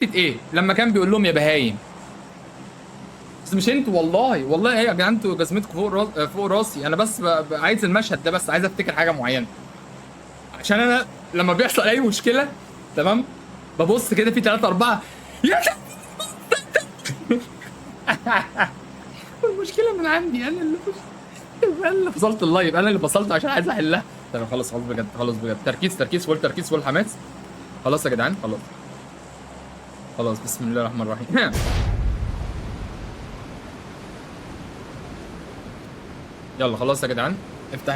ايه لما كان بيقول لهم يا بهايم. بس مش انتوا، والله والله ايه يا جدعان، انتوا جزمتكم فوق فوق راسي. انا بس عايز المشهد ده، بس عايز افتكر حاجه معينه، عشان انا لما بيحصل اي مشكله تمام ببص كده في 3 4 يا المشكله من عندي، انا اللي فصلت اللايف، انا اللي فصلت عشان عايز احلها. تمام خلاص خلاص بجد، خلاص بجد، تركيز تركيز فول تركيز فول حماس. خلاص يا جدعان خلاص. خلاص بسم الله الرحمن الرحيم. يلا خلاص يا جدعان افتح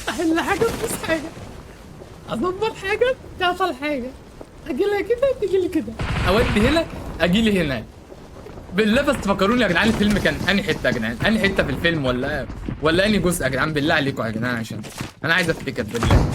احل حاجه بس حاجه، اظبط حاجه تعطل حاجه، اجي لها كده تيجي لي كده، اودي هنا اجي لي هنا. بالله بس تفكروني يا جدعان الفيلم كان انهي حته يا جدعان، انهي حته في الفيلم ولا انهي جزء يا جدعان، بالله عليكم يا جدعان عشان انا عايز افتكر بالله.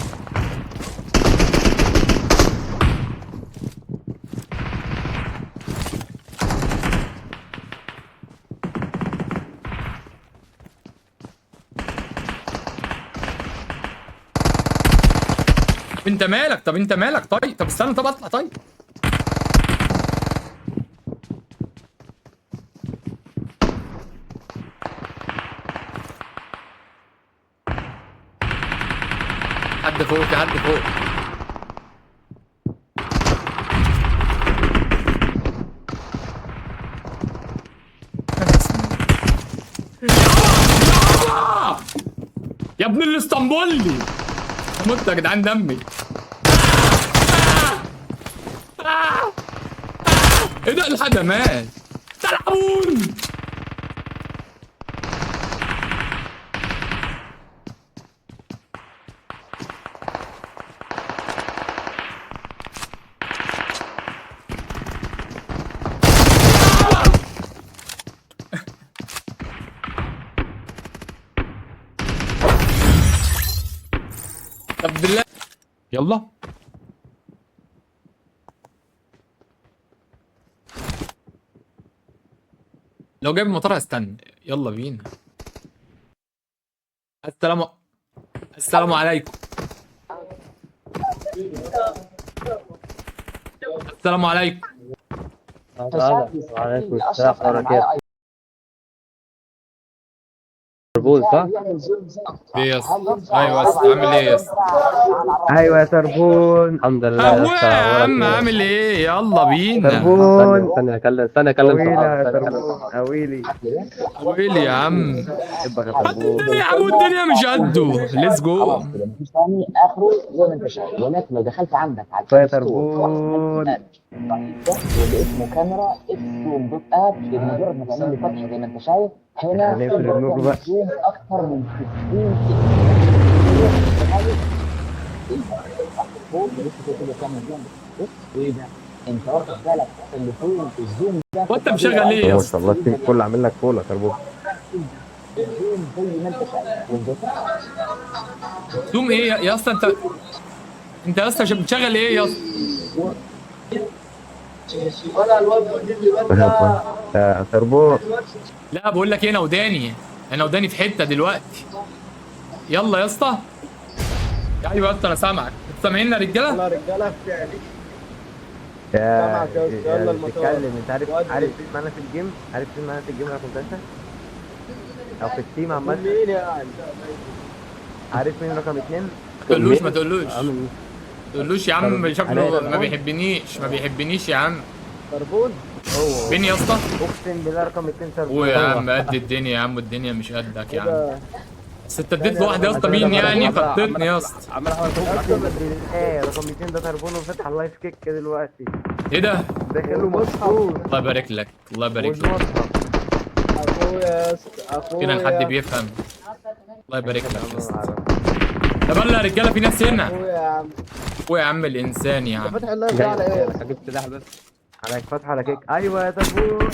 انت مالك؟ طب انت مالك؟ طيب طب استنى، طب اطلع طيب. حد فوق، في حد فوق. يا ابن الاسطنبولي مت يا جدعان دمي. ايه ده الحاج مات؟ تلعبون. طب بالله يلا. لو جايب المطار هستنى، يلا بينا. السلام السلام عليكم. السلام عليكم. وعليكم السلام ورحمة الله وبركاته. تربوز صح؟ ايه يا اسطى؟ ايوه يا اسطى عامل ايه يا اسطى؟ ايوه يا تربون، الحمد لله يا اهو اسطى. يا اخبارك عم ايه؟ عامل ايه؟ يلا بينا. تربون استنى اكلم طويلة صحابي، يا استنى اكلم تربون صحابي. أويلي. ويلي يا عم. احبك يا قد تربون. الدنيا يا عم، الدنيا مش قده، ليتس جو. خلاص كده مفيش ثاني اخره زي ما انت شايف، ولكن لو دخلت عندك على يا الاب ستور تربون. واللي اسمه كاميرا اكستروم دوت اب، بمجرد ما تعمل له فتح زي ما انت شايف هنا هنقفل النور بقى. زوم اكتر من 60 فوق لسه كده تعمل زوم. بص ايه ده؟ انت واخد بالك اللي فوق الزوم ده؟ وانت مشغل ايه يا ما اسطى؟ شاء الله التيم كله عامل لك فول يا تربون. الزوم زي ما انت شايف والجزء زوم ايه يا اسطى؟ انت يا اسطى بتشغل ايه يا اسطى؟ يا تربون لا بقول لك ايه، انا وداني، انا وداني في حته دلوقتي. يلا يا اسطى. ايوه يا اسطى انا سامعك، انت سامعيننا يا رجاله؟ يلا رجاله يعني يا سامعك يا أستاذ، يلا المطار. بتتكلم. انت عارف ودي. عارف مين معانا في الجيم؟ عارف مين معانا في الجيم رقم 3 او في التيم عامة؟ مين يعني؟ عارف مين رقم 2؟ ما تقولوش ما تقولوش ما تقولوش يا عم، شكله ما بيحبنيش، ما بيحبنيش يا عم. تربون هو فين يا اسطى؟ اقسم بالله رقم 2 هو تربون. يا عم قد الدنيا يا عم، والدنيا مش قدك يا عم. كده بس انت اديت له واحده يا اسطى، مين يعني؟ خطتني يا اسطى. عمال احاول اقسم بالله رقم 2 ده تربون وفتح اللايف كيك دلوقتي. ايه ده؟ داخله مصروف الله يبارك لك، الله يبارك لك. والمصحف. اخويا يا اسطى، اخويا كده حد بيفهم. الله يبارك لك يا اسطى. طب يلا يا رجاله، في ناس هنا. اخويا يا عم. هو يا عم الانسان يا عم. فتح اللايف ده على ايه؟ جبت سلاح بس. عليك فتح على كيك. ايوه يا تربون.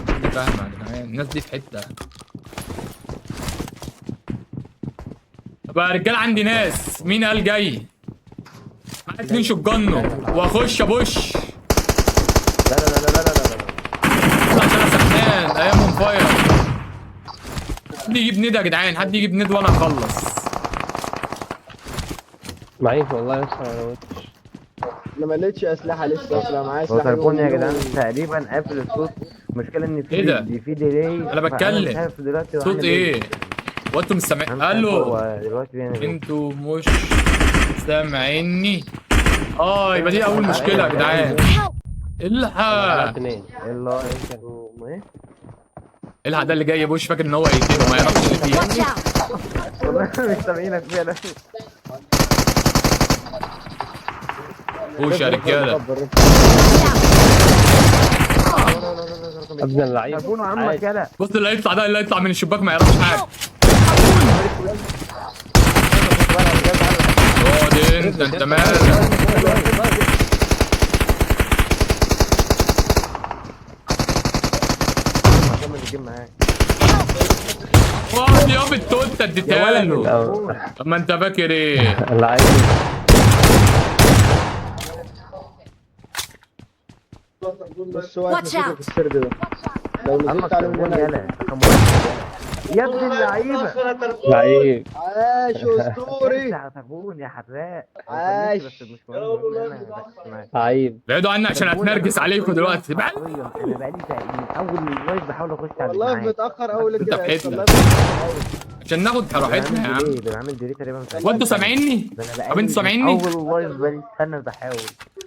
انت فاهم يا جدعان، الناس دي في حته. طب يا رجاله عندي ناس، مين قال جاي؟ معايا 2 شوت جن واخش ابوش. حد يجيب ند يا جدعان، حد يجيب ند وانا اخلص. معيش والله لسه ما موتش. انا ما لقيتش اسلحه لسه اصلا، معايا هو سلاح تليفون يا يوم. جدعان تقريبا قافل الصوت. المشكله ان في إيه ده؟ في ديلي. أنا بتكلم. مش عارف دلوقتي هو صوت عامل ايه؟ وانتم مش سامعين؟ أنا مش عارف الو، هو دلوقتي بيعمل ايه. انتوا مش سامعيني؟ يبقى دي اول مشكله يا جدعان. الحق اتنين. الا ايه؟ الحق، ده اللي جاي بوش فاكر ان هو هيقتله، ما يعرفش اللي فيه. Watch out! والله مش سامعينك فعلا. بوش يا رجاله. ابن اللعيب. تليفونه عمك عادي. يلا. بص اللي هيطلع ده، اللي هيطلع من الشباك ما يعرفش حاجه. اقعد انت مالك؟ هكمل الجيم معاك. اقعد يابا، التوته اديتها له. أو- طب ما انت فاكر ايه؟ اللعيب. بص واقف Watch مسكه out. في السرد ده، لو عمك نزلت عليه من تليفون هنا يلا رقم واحد. يا ابن اللعيبه. لعيب. عاش اسطوري. انت على تليفون يا حراق. عاش. بس مش مهم ان انا بس معاك. لعيب. بعدوا عني عشان هتنرجس عليكم دلوقتي. انا بقالي من اول لايف بحاول اخش على والله معاك. متاخر قوي انت كده في يا اسطى، حتة. والله متأخر أوي. عشان ناخد راحتنا يا عم. ده بعمل ديلي تقريبا. وانتوا سامعيني؟ طب انتوا سامعيني؟ اول لايف بقالي سنه بحاول.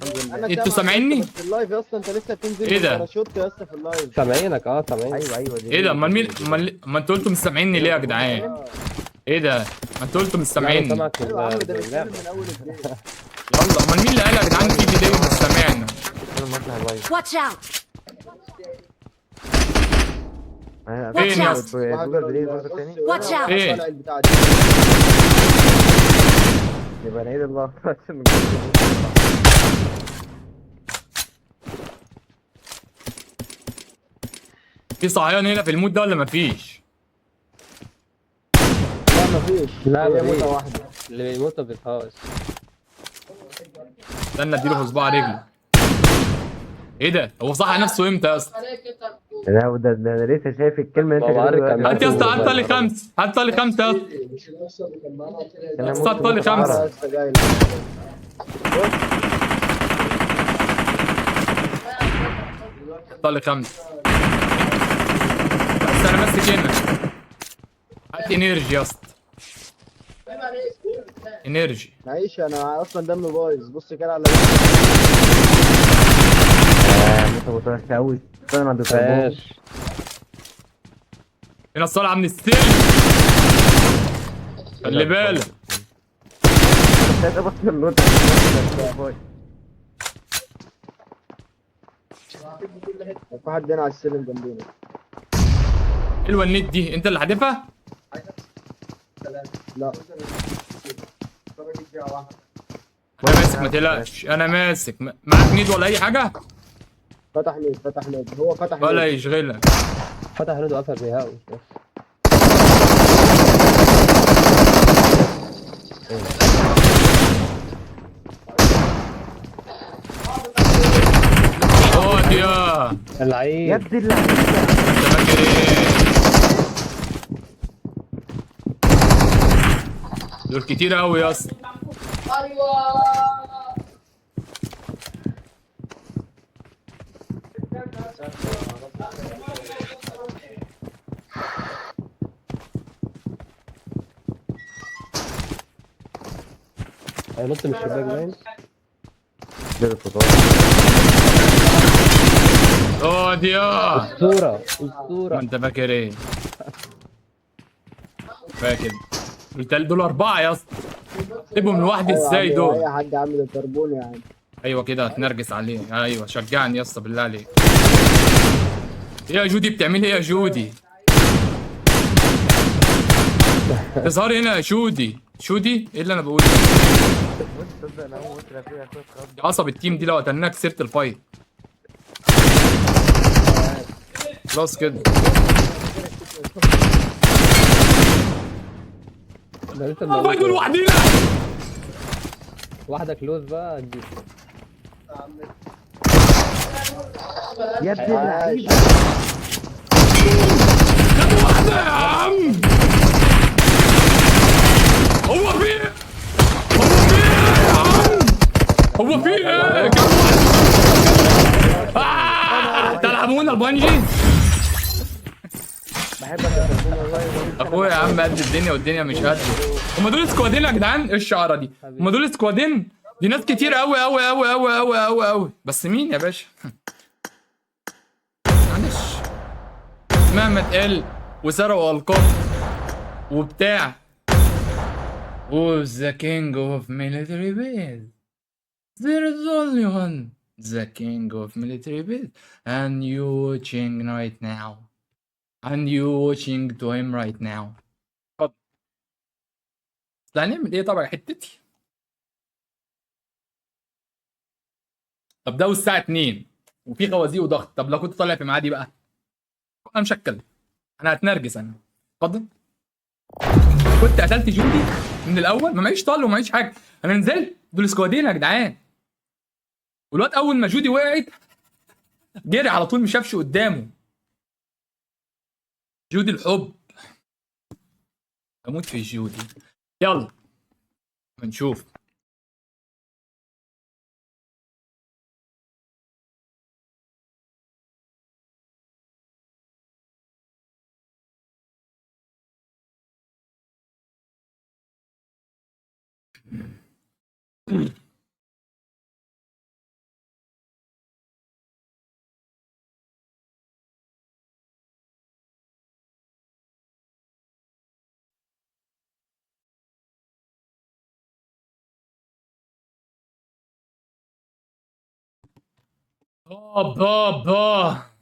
الحمد لله. أنا انتوا سامعك سامعيني؟ بس في اللايف يا اسطى، انت لسه بتنزل ايه ده؟ بالباراشوت يا اسطى في اللايف. سامعينك سامعينك. ايوه ايه ده؟ امال مين؟ امال انتوا قلتوا مش سامعيني ليه يا جدعان؟ ايه ده؟ ما انتوا قلتوا مش سامعيني. يلا، سامعك ايوه يا عم، ده بيتكلم باللعبة. من اول الجيم. امال مين اللي قال يا جدعان في ديلي ومش سامعنا؟ انا مطلع اللايف. Watch out! فين يا اسطى؟ جوجل بلاي برضه تاني. Watch out. ايه؟ طالع البتاع دي. يبقى نعيد الله عشان في صحيان هنا في المود ده ولا مفيش؟ لا مفيش، لا، هي مفيش. موتة واحدة. اللي بيموت ما بيطهاش. استنى اديله في صباع رجلي. ايه ده؟ هو صح نفسه امتى يا اسطى؟ لا ده انا لسه شايف الكلمه اللي انت هو عارف بتقولها كان دلوقتي. هات يا اسطى، هات لي خمسه، هات لي خمسه يا اسطى. أنا اسطى، ممكن هات لي خمسه. يا اسطى جاي لك. هات لي خمسه. بس انا ماسك هنا. هات انرجي يا اسطى. انرجي. معيش، انا اصلا دمي بايظ، بص كده على انت متوحش قوي. انا عند التليفون. ماشي. هنا الصلعه من السلم. خلي بالك. ده بص النوت. في حد هنا على السلم جنبينا. حلوه النت دي، انت اللي حادفها؟ لا انا ماسك ما تقلقش، انا ماسك. معاك نيد ولا اي حاجه؟ فتح ليد، فتح ليد، هو فتح ولا ليد. يشغلك. فتح رد وقفل بيهاوي بس. اقعد يا اللعيب. يا ابن اللعيبه. انت فاكر ايه؟ دول كتير قوي يا اسطى. هينط من الشباك باين. ده الفطار. اقعد يا اسطورة ما اسطورة. انت فاكر ايه؟ فاكر قلت دول 4 يا اسطى. سيبهم لوحدي ازاي اي دول؟ حد عامل التربون يعني. ايوه كده هتنرجس عليه. ايوه شجعني يا اسطى بالله عليك. ايه يا جودي بتعملي ايه يا جودي؟ تظهري هنا يا جودي. جودي ايه اللي انا بقوله؟ تصدق انا اول مره فيها اخويا خد. دي عصب التيم دي لو قتلناها كسبت الفايت. خلاص كده. ده لسه فايت بنموت. لوحدينا. واحدة كلوز بقى تجيب. يا ابن اللعيبه. خدوا واحدة يا عم. هو في ايه؟ هو في ايه؟ كم واحد؟ تلعبونا البنجي؟ بحبك يا تربون والله. اخويا يا عم قد الدنيا والدنيا مش قد. هما دول سكوادين يا جدعان؟ ايه الشعره دي؟ هما دول سكوادين؟ دي ناس كتير قوي قوي قوي قوي قوي قوي قوي. بس مين يا باشا؟ معلش مهما اتقال وسرقوا القاب وبتاع. Who's the king of military base? There is only one, the king of military base, and you watching right now. And you watching to him right now. اتفضل. لا هنعمل ايه طبعا حتتي. طب ده والساعة 2 وفي خوازيق وضغط. طب لو كنت طالع في ميعادي بقى انا مشكل. انا هتنرجس انا. اتفضل. كنت قتلت جودي من الاول ما معيش طل وما معيش حاجه. انا نزلت دول سكوادين يا جدعان. والواد اول ما جودي وقعت جري على طول، ما شافش قدامه. جودي الحب. اموت في جودي. يلا هنشوف. بابا